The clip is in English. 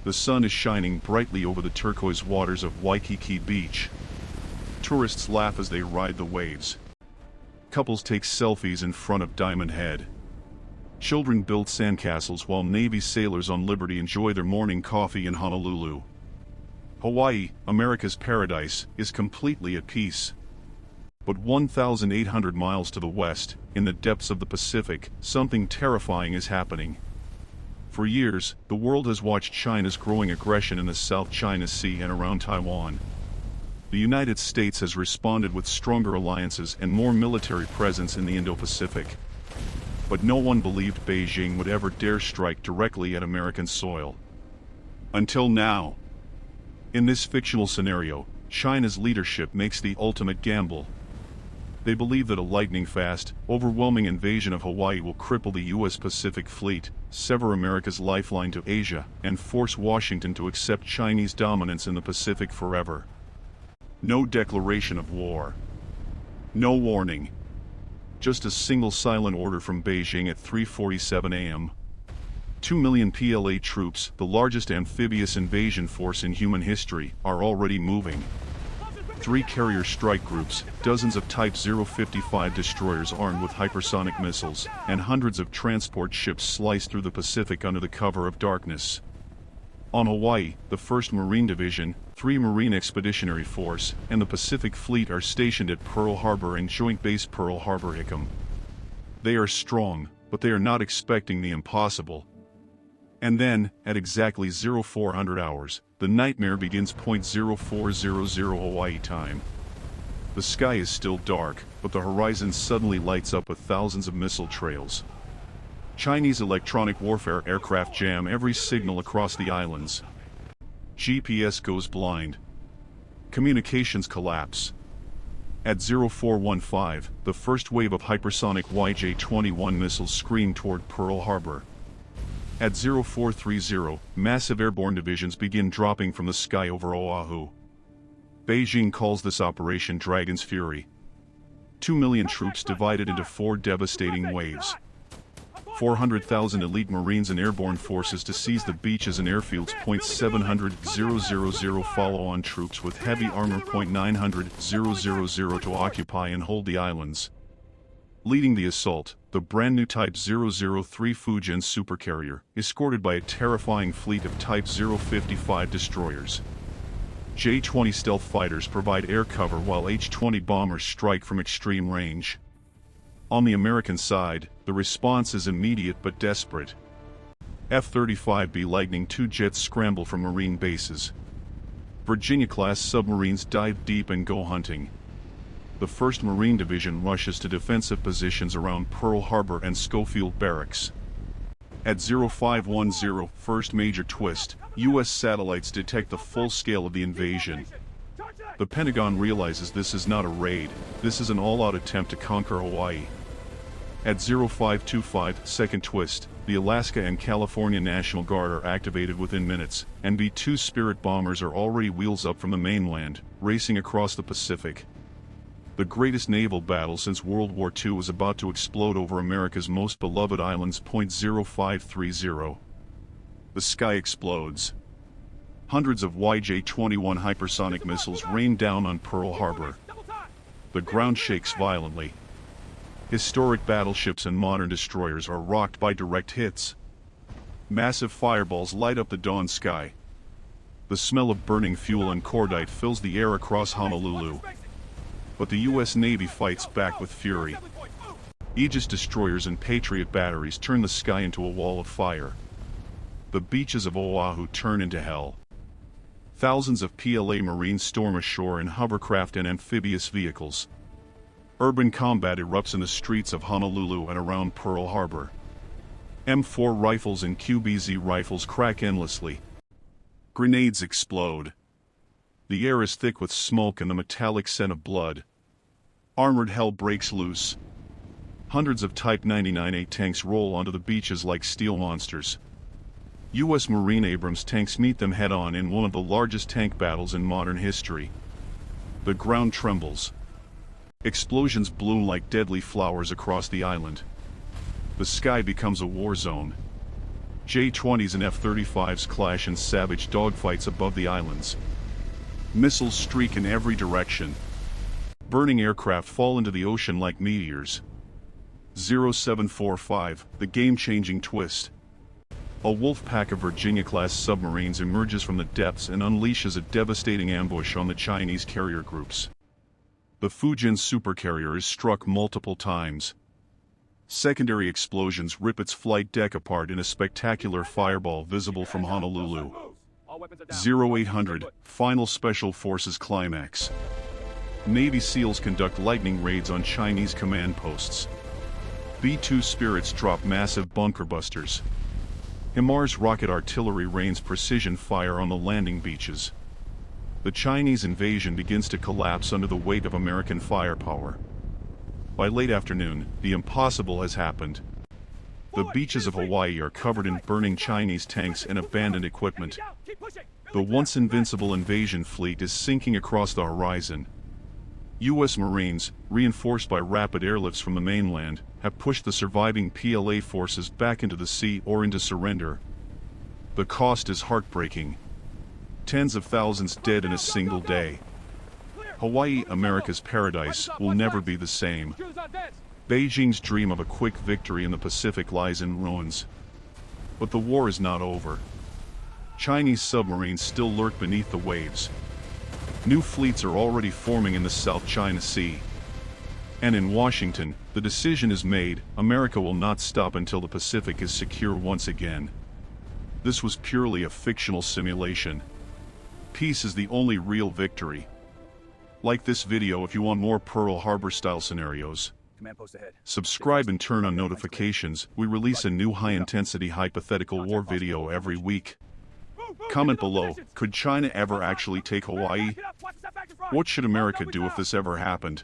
The sun is shining brightly over the turquoise waters of Waikiki Beach. Tourists laugh as they ride the waves. Couples take selfies in front of Diamond Head. Children build sandcastles while Navy sailors on Liberty enjoy their morning coffee in Honolulu. Hawaii, America's paradise, is completely at peace. But 1,800 miles to the west, in the depths of the Pacific, something terrifying is happening. For years, the world has watched China's growing aggression in the South China Sea and around Taiwan. The United States has responded with stronger alliances and more military presence in the Indo-Pacific. But no one believed Beijing would ever dare strike directly at American soil. Until now. In this fictional scenario, China's leadership makes the ultimate gamble. They believe that a lightning-fast, overwhelming invasion of Hawaii will cripple the U.S. Pacific Fleet, sever America's lifeline to Asia, and force Washington to accept Chinese dominance in the Pacific forever. No declaration of war. No warning. Just a single silent order from Beijing at 3:47 a.m. 2 million PLA troops, the largest amphibious invasion force in human history, are already moving. 3 carrier strike groups, dozens of Type 055 destroyers armed with hypersonic missiles, and hundreds of transport ships slice through the Pacific under the cover of darkness. On Hawaii, the 1st Marine Division, 3 Marine Expeditionary Force, and the Pacific Fleet are stationed at Pearl Harbor and Joint Base Pearl Harbor-Hickam. They are strong, but they are not expecting the impossible. And then, at exactly 0400 hours, the nightmare begins. 0400 Hawaii time. The sky is still dark, but the horizon suddenly lights up with thousands of missile trails. Chinese electronic warfare aircraft jam every signal across the islands. GPS goes blind. Communications collapse. At 0415, the first wave of hypersonic J-21 missiles scream toward Pearl Harbor. At 0430, massive airborne divisions begin dropping from the sky over Oahu. Beijing calls this Operation Dragon's Fury. 2 million troops divided into 4 devastating waves. 400,000 elite Marines and airborne forces to seize the beaches and airfields. 700,000 follow-on troops with heavy armor. 900,000 to occupy and hold the islands. Leading the assault, the brand-new Type 003 Fujian supercarrier, escorted by a terrifying fleet of Type 055 destroyers. J-20 stealth fighters provide air cover while H-20 bombers strike from extreme range. On the American side, the response is immediate but desperate. F-35B Lightning II jets scramble from Marine bases. Virginia-class submarines dive deep and go hunting. The 1st Marine Division rushes to defensive positions around Pearl Harbor and Schofield Barracks. At 0510, first major twist, U.S. satellites detect the full scale of the invasion. The Pentagon realizes this is not a raid, this is an all-out attempt to conquer Hawaii. At 0525, second twist, the Alaska and California National Guard are activated within minutes, and B-2 Spirit bombers are already wheels up from the mainland, racing across the Pacific. The greatest naval battle since World War II was about to explode over America's most beloved islands. 0530. The sky explodes. Hundreds of J-21 hypersonic missiles rain down on Pearl Harbor. The ground shakes violently. Historic battleships and modern destroyers are rocked by direct hits. Massive fireballs light up the dawn sky. The smell of burning fuel and cordite fills the air across Honolulu. But the U.S. Navy fights back with fury. Aegis destroyers and Patriot batteries turn the sky into a wall of fire. The beaches of Oahu turn into hell. Thousands of PLA Marines storm ashore in hovercraft and amphibious vehicles. Urban combat erupts in the streets of Honolulu and around Pearl Harbor. M4 rifles and QBZ rifles crack endlessly. Grenades explode. The air is thick with smoke and the metallic scent of blood. Armored hell breaks loose. Hundreds of Type 99A tanks roll onto the beaches like steel monsters. U.S. Marine Abrams tanks meet them head-on in one of the largest tank battles in modern history. The ground trembles. Explosions bloom like deadly flowers across the island. The sky becomes a war zone. J-20s and F-35s clash in savage dogfights above the islands. Missiles streak in every direction. Burning aircraft fall into the ocean like meteors. 0745, the game-changing twist. A wolf pack of Virginia-class submarines emerges from the depths and unleashes a devastating ambush on the Chinese carrier groups. The Fujian supercarrier is struck multiple times. Secondary explosions rip its flight deck apart in a spectacular fireball visible from Honolulu. 0800, Final Special Forces Climax. Navy SEALs conduct lightning raids on Chinese command posts. B-2 Spirits drop massive bunker busters. HIMARS rocket artillery rains precision fire on the landing beaches. The Chinese invasion begins to collapse under the weight of American firepower. By late afternoon, the impossible has happened. The beaches of Hawaii are covered in burning Chinese tanks and abandoned equipment. The once invincible invasion fleet is sinking across the horizon. U.S. Marines, reinforced by rapid airlifts from the mainland, have pushed the surviving PLA forces back into the sea or into surrender. The cost is heartbreaking. Tens of thousands dead in a single day. Hawaii, America's paradise, will never be the same. Beijing's dream of a quick victory in the Pacific lies in ruins. But the war is not over. Chinese submarines still lurk beneath the waves. New fleets are already forming in the South China Sea. And in Washington, the decision is made: America will not stop until the Pacific is secure once again. This was purely a fictional simulation. Peace is the only real victory. Like this video if you want more Pearl Harbor-style scenarios. Command post ahead. Subscribe and turn on notifications. We release a new high-intensity hypothetical war video every week. Comment below, could China ever actually take Hawaii? What should America do if this ever happened?